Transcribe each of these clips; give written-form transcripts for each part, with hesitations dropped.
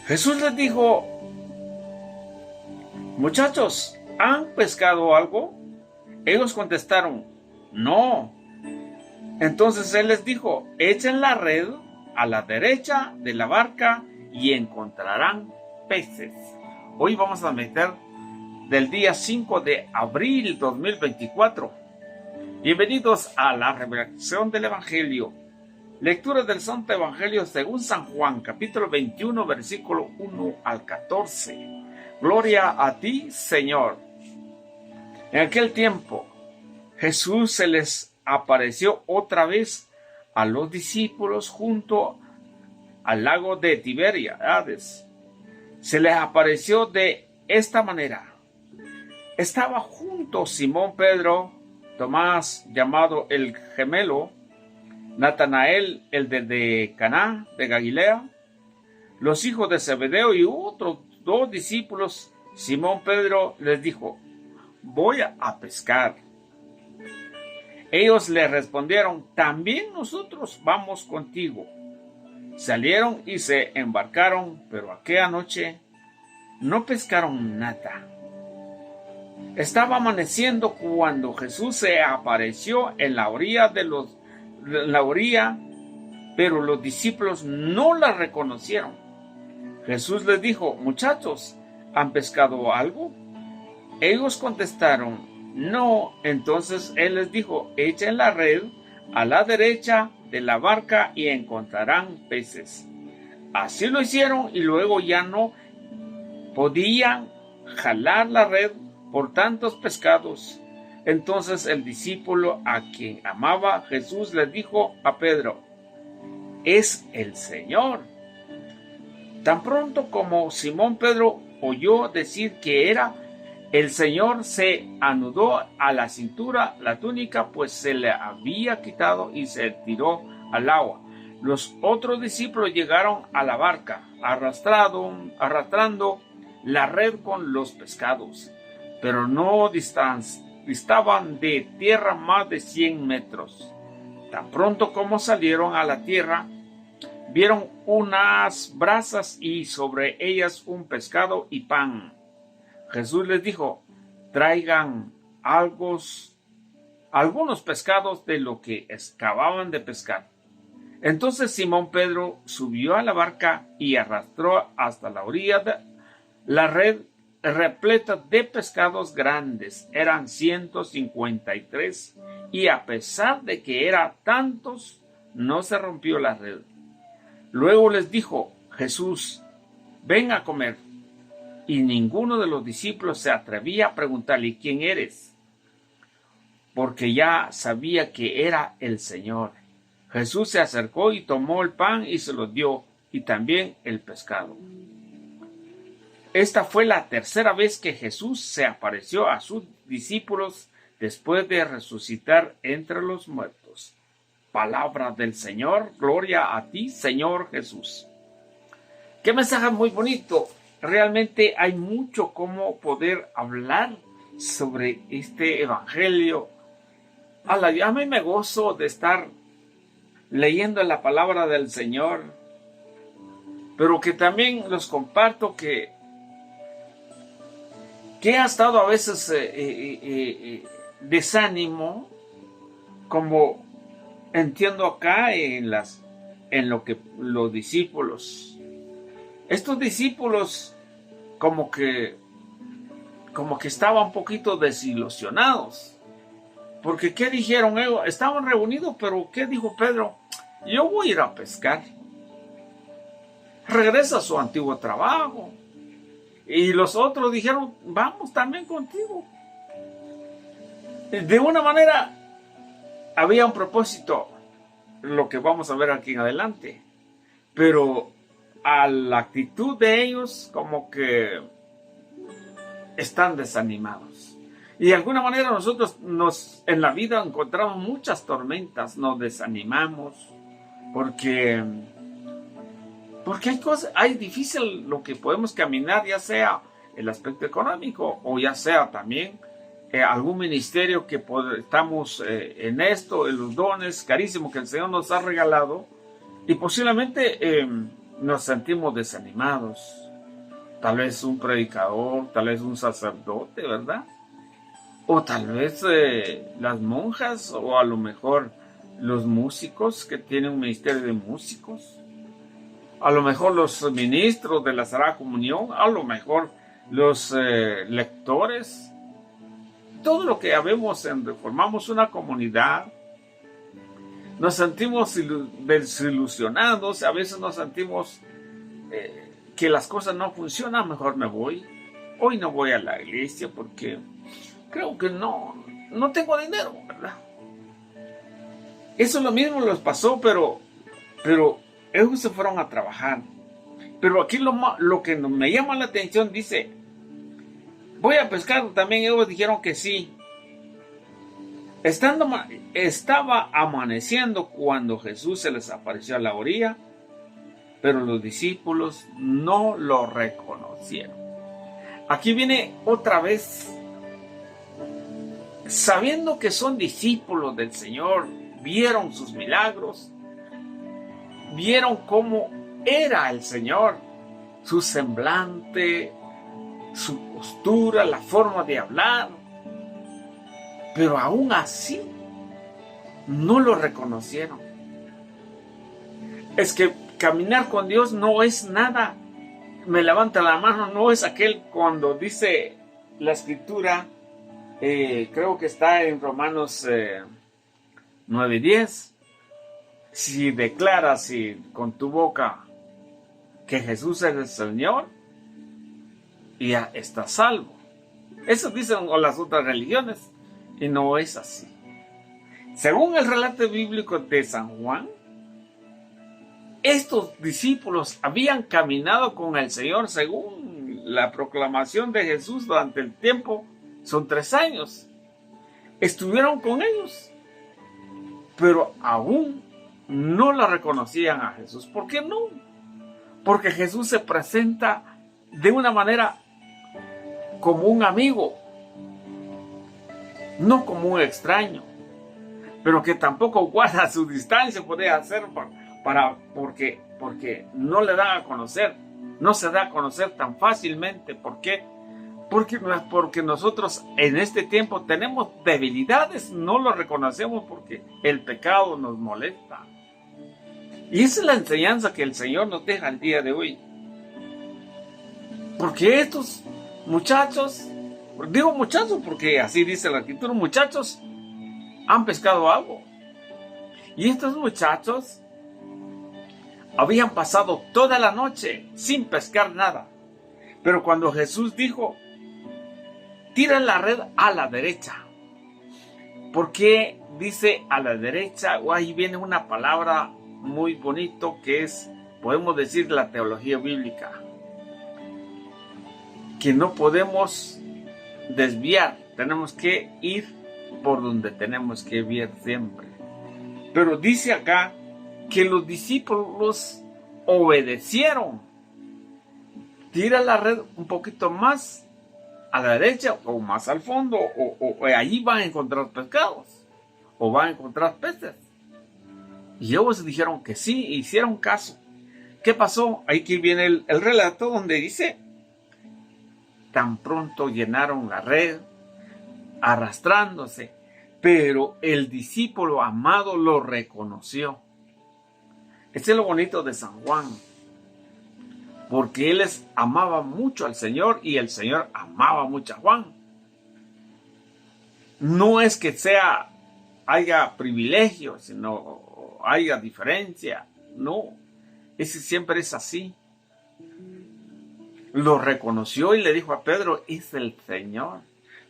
Jesús les dijo: muchachos, ¿han pescado algo? Ellos contestaron: no. Entonces él les dijo: echen la red a la derecha de la barca y encontrarán peces. Hoy vamos a meter del día 5 de abril 2024. Bienvenidos a la revelación del Evangelio. Lectura del Santo Evangelio según San Juan, capítulo 21, versículo 1 al 14. Gloria a ti, Señor. En aquel tiempo, Jesús se les apareció otra vez a los discípulos junto al lago de Tiberíades. Se les apareció de esta manera. Estaba junto Simón Pedro, Tomás, llamado el gemelo, Natanael, el de Caná de Galilea, los hijos de Zebedeo y otros dos discípulos. Simón Pedro les dijo: voy a pescar. Ellos le respondieron: también nosotros vamos contigo. Salieron y se embarcaron, pero aquella noche no pescaron nada. Estaba amaneciendo cuando Jesús se apareció en la orilla, pero los discípulos no la reconocieron. Jesús les dijo: muchachos, ¿han pescado algo? Ellos contestaron: no. Entonces él les dijo: echen la red a la derecha de la barca y encontrarán peces. Así lo hicieron y luego ya no podían jalar la red por tantos pescados. Entonces el discípulo a quien amaba Jesús le dijo a Pedro: es el Señor. Tan pronto como Simón Pedro oyó decir que era el Señor, se anudó a la cintura la túnica, pues se le había quitado, y se tiró al agua. Los otros discípulos llegaron a la barca, arrastrando la red con los pescados, pero no distaban de tierra más de 100 metros. Tan pronto como salieron a la tierra, vieron unas brasas y sobre ellas un pescado y pan. Jesús les dijo: traigan algunos pescados de lo que acababan de pescar. Entonces Simón Pedro subió a la barca y arrastró hasta la orilla la red repleta de pescados grandes. Eran 153, y a pesar de que eran tantos, no se rompió la red. Luego les dijo Jesús: ven a comer. Y ninguno de los discípulos se atrevía a preguntarle: ¿quién eres? Porque ya sabía que era el Señor. Jesús se acercó y tomó el pan y se lo dio, y también el pescado. Esta fue la tercera vez que Jesús se apareció a sus discípulos después de resucitar entre los muertos. Palabra del Señor. Gloria a ti, Señor Jesús. Qué mensaje muy bonito. Realmente hay mucho cómo poder hablar sobre este evangelio. A mí me gozo de estar leyendo la palabra del Señor, pero que también los comparto que ha estado a veces desánimo, como entiendo acá en lo que los discípulos, estos discípulos como que estaban un poquito desilusionados, porque ¿qué dijeron ellos? Estaban reunidos, pero ¿qué dijo Pedro? Yo voy a ir a pescar. Regresa a su antiguo trabajo. Y los otros dijeron: vamos también contigo. De una manera había un propósito, lo que vamos a ver aquí en adelante, pero a la actitud de ellos como que están desanimados. Y de alguna manera nosotros en la vida encontramos muchas tormentas, nos desanimamos porque hay difícil lo que podemos caminar, ya sea el aspecto económico o ya sea también algún ministerio que estamos en esto, en los dones carísimos que el Señor nos ha regalado, y posiblemente nos sentimos desanimados. Tal vez un predicador, tal vez un sacerdote, ¿verdad? O tal vez las monjas, o a lo mejor los músicos que tienen un ministerio de músicos. A lo mejor los ministros de la Sagrada Comunión, a lo mejor los lectores. Todo lo que habemos, formamos una comunidad. Nos sentimos desilusionados, a veces nos sentimos que las cosas no funcionan, mejor me voy. Hoy no voy a la iglesia porque creo que no tengo dinero, ¿verdad? Eso lo mismo les pasó, pero ellos se fueron a trabajar. Pero aquí lo que me llama la atención dice, voy a pescar, también ellos dijeron que sí. Estaba amaneciendo cuando Jesús se les apareció a la orilla, pero los discípulos no lo reconocieron. Aquí viene otra vez, sabiendo que son discípulos del Señor, vieron sus milagros, vieron cómo era el Señor, su semblante, su postura, la forma de hablar, pero aún así no lo reconocieron. Es que caminar con Dios no es nada. Me levanta la mano, no es aquel cuando dice la Escritura, creo que está en Romanos 9:10. Si declaras con tu boca que Jesús es el Señor, ya estás salvo. Eso dicen las otras religiones, y no es así. Según el relato bíblico de San Juan, estos discípulos habían caminado con el Señor según la proclamación de Jesús durante el tiempo, son 3 años. Estuvieron con ellos, pero aún no lo reconocían a Jesús. ¿Por qué no? Porque Jesús se presenta de una manera como un amigo, no como un extraño, pero que tampoco guarda su distancia, podría hacer porque no le dan a conocer, no se da a conocer tan fácilmente. ¿Por qué? Porque nosotros en este tiempo tenemos debilidades, no lo reconocemos porque el pecado nos molesta. Y esa es la enseñanza que el Señor nos deja el día de hoy. Porque estos muchachos, digo muchachos porque así dice la Escritura, muchachos han pescado algo. Y estos muchachos habían pasado toda la noche sin pescar nada. Pero cuando Jesús dijo, tira la red a la derecha. ¿Por qué dice a la derecha? Ahí viene una palabra muy bonito que es, podemos decir, la teología bíblica. Que no podemos desviar, tenemos que ir por donde tenemos que ir siempre. Pero dice acá que los discípulos obedecieron. Tira la red un poquito más a la derecha o más al fondo, o allí van a encontrar pescados o van a encontrar peces. Y ellos dijeron que sí, hicieron caso. ¿Qué pasó? Aquí viene el relato donde dice, tan pronto llenaron la red, arrastrándose, pero el discípulo amado lo reconoció. Este es lo bonito de San Juan, porque él amaba mucho al Señor y el Señor amaba mucho a Juan. No es que haya privilegio, sino haya diferencia. No, ese siempre es así. Lo reconoció y le dijo a Pedro, es el Señor.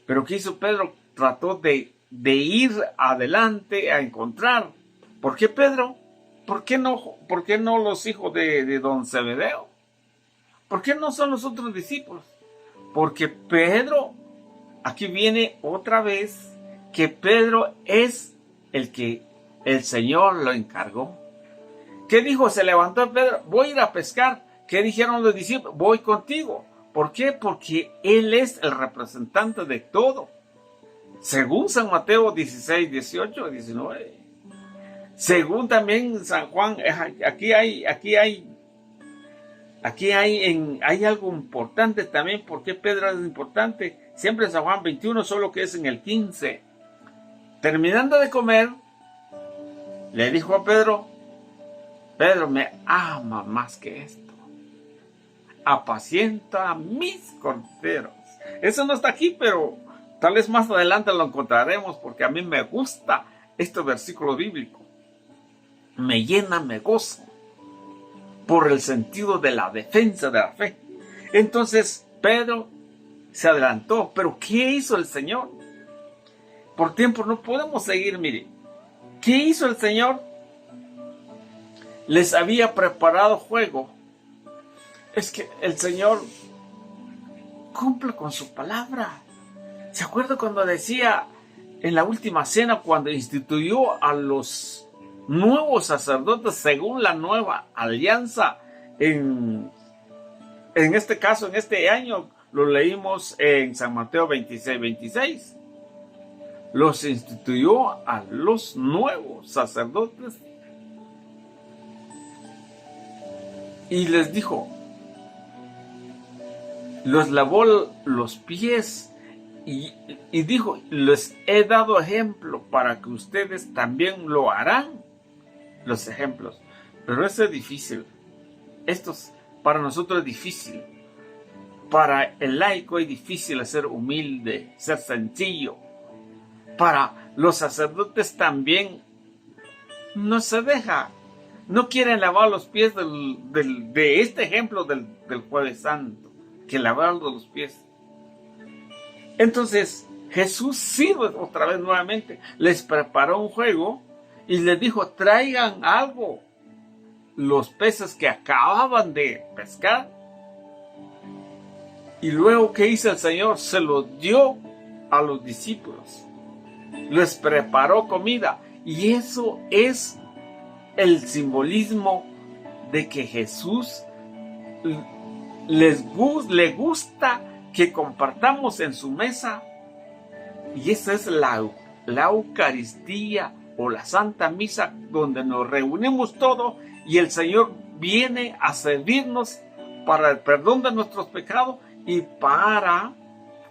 Pero ¿qué hizo Pedro? Trató de ir adelante a encontrar. ¿Por qué Pedro? ¿Por qué no los hijos de don Zebedeo? ¿Por qué no son los otros discípulos? Porque Pedro, aquí viene otra vez, que Pedro es el que el Señor lo encargó. ¿Qué dijo? Se levantó Pedro, voy a ir a pescar. ¿Qué dijeron los discípulos? Voy contigo. ¿Por qué? Porque Él es el representante de todo. Según San Mateo 16, 18, 19. Según también San Juan, aquí hay aquí hay algo importante también. ¿Por qué Pedro es importante? Siempre en San Juan 21, solo que es en el 15. Terminando de comer, le dijo a Pedro: Pedro, me ama más que esto. Apacienta a mis corderos. Eso no está aquí, pero tal vez más adelante lo encontraremos, porque a mí me gusta este versículo bíblico. Me llena, me goza, por el sentido de la defensa de la fe. Entonces Pedro se adelantó. Pero ¿qué hizo el Señor? Por tiempo no podemos seguir, mire. ¿Qué hizo el Señor? Les había preparado juego. Es que el Señor cumple con su palabra. ¿Se acuerda cuando decía en la última cena, cuando instituyó a los nuevos sacerdotes según la nueva alianza? En este caso, en este año, lo leímos en San Mateo 26. Los instituyó a los nuevos sacerdotes y les dijo, los lavó los pies y dijo, les he dado ejemplo para que ustedes también lo harán. Los ejemplos. Pero eso es difícil. Para nosotros es difícil. Para el laico es difícil ser humilde, ser sencillo. Para los sacerdotes también no se deja. No quieren lavar los pies de este ejemplo del Jueves Santo, que lavar los pies. Entonces Jesús sirve otra vez nuevamente. Les preparó un juego y les dijo, traigan algo. Los peces que acababan de pescar. Y luego, ¿qué hizo el Señor? Se los dio a los discípulos. Les preparó comida. Y eso es el simbolismo de que Jesús le gusta que compartamos en su mesa. Y esa es la Eucaristía o la Santa Misa, donde nos reunimos todos y el Señor viene a servirnos para el perdón de nuestros pecados y para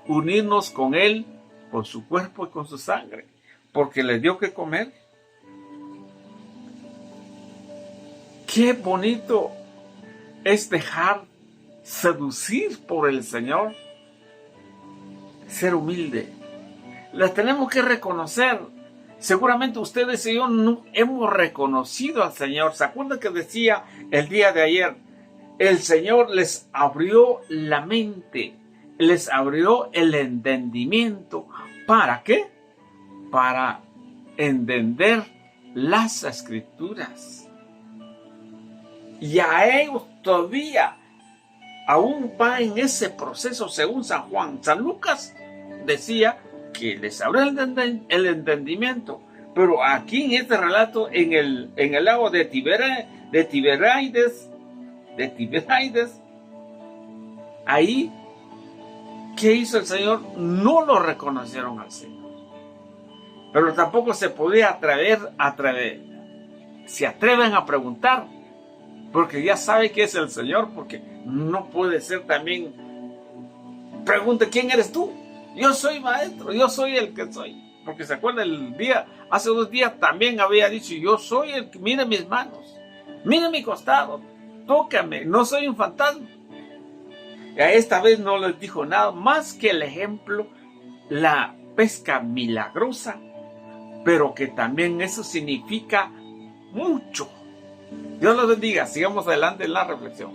unirnos con Él, con su cuerpo y con su sangre, porque les dio que comer. Qué bonito es dejar seducir por el Señor, ser humilde. Les tenemos que reconocer. Seguramente ustedes y yo no hemos reconocido al Señor. ¿Se acuerdan que decía el día de ayer? El Señor les abrió la mente, les abrió el entendimiento. ¿Para qué? Para entender las Escrituras. Y a ellos todavía aún va en ese proceso según San Juan. San Lucas decía que les abrió el entendimiento, pero aquí en este relato, en el lago de Tiberíades, ahí, ¿qué hizo el Señor? No lo reconocieron al Señor, pero tampoco se podía se atreven a preguntar, porque ya sabe que es el Señor, porque no puede ser también, pregunte, ¿quién eres tú? Yo soy maestro, yo soy el que soy. Porque se acuerda hace 2 días también había dicho, yo soy el que, mire mis manos, mire mi costado, tócame, no soy un fantasma. Y a esta vez no les dijo nada más que el ejemplo, la pesca milagrosa, pero que también eso significa mucho. Dios los bendiga, sigamos adelante en la reflexión.